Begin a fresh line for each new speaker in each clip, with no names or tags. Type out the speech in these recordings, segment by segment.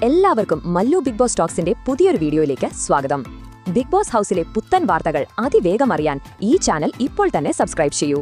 എല്ലാവർക്കും Mallu big boss ടോക്സിന്റെ പുതിയൊരു വീഡിയോയിലേക്ക് സ്വാഗതം. ബിഗ് ബോസ് ഹൗസിലെ പുത്തൻ വാർത്തകൾ അതിവേഗം അറിയാൻ ഈ ചാനൽ ഇപ്പോൾ തന്നെ സബ്സ്ക്രൈബ് ചെയ്യൂ.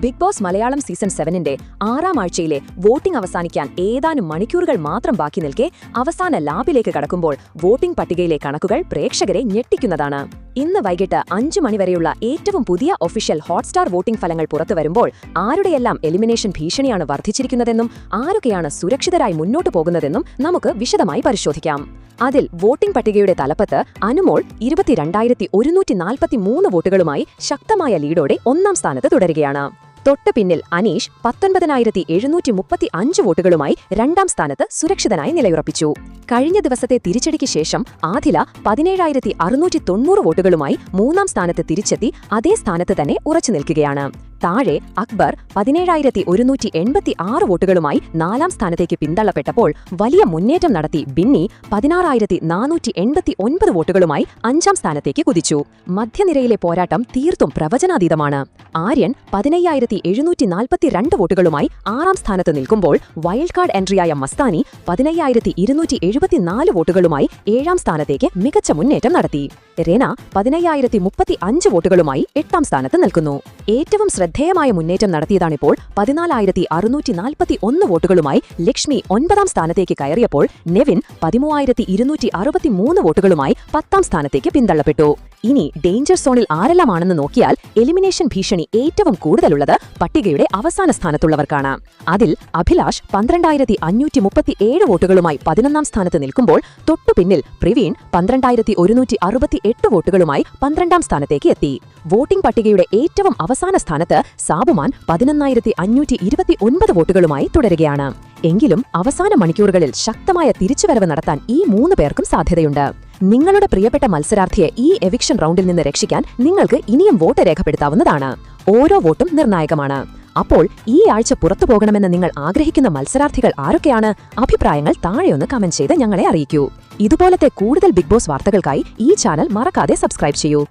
ബിഗ് ബോസ് മലയാളം സീസൺ 7ന്റെ 6ാം ആഴ്ചയിലെ വോട്ടിംഗ് അവസാനിക്കാൻ ഏതാനും മണിക്കൂറുകൾ മാത്രം ബാക്കി നിൽക്കെ അവസാന ലാബിലേക്ക് കടക്കുമ്പോൾ വോട്ടിംഗ് പട്ടികയിലെ കണക്കുകൾ പ്രേക്ഷകരെ ഞെട്ടിക്കുന്നതാണ്. ഇന്ന് വൈകിട്ട് 5 മണിവരെയുള്ള ഏറ്റവും പുതിയ ഒഫീഷ്യൽ ഹോട്ട്സ്റ്റാർ വോട്ടിംഗ് ഫലങ്ങൾ പുറത്തുവരുമ്പോൾ ആരുടെയെല്ലാം എലിമിനേഷൻ ഭീഷണിയാണ് വർദ്ധിച്ചിരിക്കുന്നതെന്നും ആരൊക്കെയാണ് സുരക്ഷിതരായി മുന്നോട്ടു പോകുന്നതെന്നും നമുക്ക് വിശദമായി പരിശോധിക്കാം. അതിൽ വോട്ടിംഗ് പട്ടികയുടെ തലപ്പത്ത് അനുമോൾ 22,143 വോട്ടുകളുമായി ശക്തമായ ലീഡോടെ 1ാം സ്ഥാനത്ത് തുടരുകയാണ്. തൊട്ടു പിന്നിൽ അനീഷ് 19,735 വോട്ടുകളുമായി 2ാം സ്ഥാനത്ത് സുരക്ഷിതനായി നിലയുറപ്പിച്ചു. കഴിഞ്ഞ ദിവസത്തെ തിരിച്ചടിക്ക് ശേഷം ആദില 17,690 വോട്ടുകളുമായി 3ാം സ്ഥാനത്ത് തിരിച്ചെത്തി അതേ സ്ഥാനത്ത് തന്നെ ഉറച്ചു നിൽക്കുകയാണ്. താഴെ അക്ബർ 17,186 വോട്ടുകളുമായി 4ാം സ്ഥാനത്തേക്ക് പിന്തള്ളപ്പെട്ടപ്പോൾ വലിയ മുന്നേറ്റം നടത്തി ബിന്നി 16,489 വോട്ടുകളുമായി 5ാം സ്ഥാനത്തേക്ക് കുതിച്ചു. മധ്യനിരയിലെ പോരാട്ടം തീർത്തും പ്രവചനാതീതമാണ്. ആര്യൻ 15,742 വോട്ടുകളുമായി 6ാം സ്ഥാനത്ത് നിൽക്കുമ്പോൾ വൈൽഡ് കാർഡ് എൻട്രിയായ മസ്താനി 15,274 വോട്ടുകളുമായി 7ാം സ്ഥാനത്തേക്ക് മികച്ച മുന്നേറ്റം നടത്തി. രേന 15,035 വോട്ടുകളുമായി 8ാം സ്ഥാനത്ത് നിൽക്കുന്നു. ഏറ്റവും ശ്രദ്ധേയമായ മുന്നേറ്റം നടത്തിയതാണിപ്പോൾ 14,641 വോട്ടുകളുമായി ലക്ഷ്മി 9ാം സ്ഥാനത്തേക്ക് കയറിയപ്പോൾ നെവിൻ 13,263 വോട്ടുകളുമായി 10ാം സ്ഥാനത്തേക്ക് പിന്തള്ളപ്പെട്ടു. ഇനി ഡേഞ്ചർ സോണിൽ ആരെല്ലാമാണെന്ന് നോക്കിയാൽ എലിമിനേഷൻ ഭീഷണി ഏറ്റവും കൂടുതലുള്ളത് പട്ടികയുടെ അവസാന സ്ഥാനത്തുള്ളവർക്കാണ്. അതിൽ അഭിലാഷ് 12,537 വോട്ടുകളുമായി 11ാം സ്ഥാനത്ത് നിൽക്കുമ്പോൾ തൊട്ടുപിന്നിൽ പ്രവീൺ 12,168 വോട്ടുകളുമായി 12ാം സ്ഥാനത്തേക്ക് എത്തി. വോട്ടിംഗ് പട്ടികയുടെ ഏറ്റവും അവസാന സ്ഥാനത്ത് സാബുമാൻ 11,529 വോട്ടുകളുമായി തുടരുകയാണ്. എങ്കിലും അവസാന മണിക്കൂറുകളിൽ ശക്തമായ തിരിച്ചുവരവ് നടത്താൻ ഈ 3 പേർക്കും സാധ്യതയുണ്ട്. നിങ്ങളുടെ പ്രിയപ്പെട്ട മത്സരാർത്ഥിയെ ഈ എവിക്ഷൻ റൗണ്ടിൽ നിന്ന് രക്ഷിക്കാൻ നിങ്ങൾക്ക് ഇനിയും വോട്ട് രേഖപ്പെടുത്താവുന്നതാണ്. ഓരോ വോട്ടും നിർണായകമാണ്. അപ്പോൾ ഈ ആഴ്ച പുറത്തു പോകണമെന്ന് നിങ്ങൾ ആഗ്രഹിക്കുന്ന മത്സരാർത്ഥികൾ ആരൊക്കെയാണ്? അഭിപ്രായങ്ങൾ താഴെയൊന്ന് കമന്റ് ചെയ്ത് ഞങ്ങളെ അറിയിക്കൂ. ഇതുപോലത്തെ കൂടുതൽ ബിഗ് ബോസ് വാർത്തകൾക്കായി ഈ ചാനൽ മറക്കാതെ സബ്സ്ക്രൈബ് ചെയ്യൂ.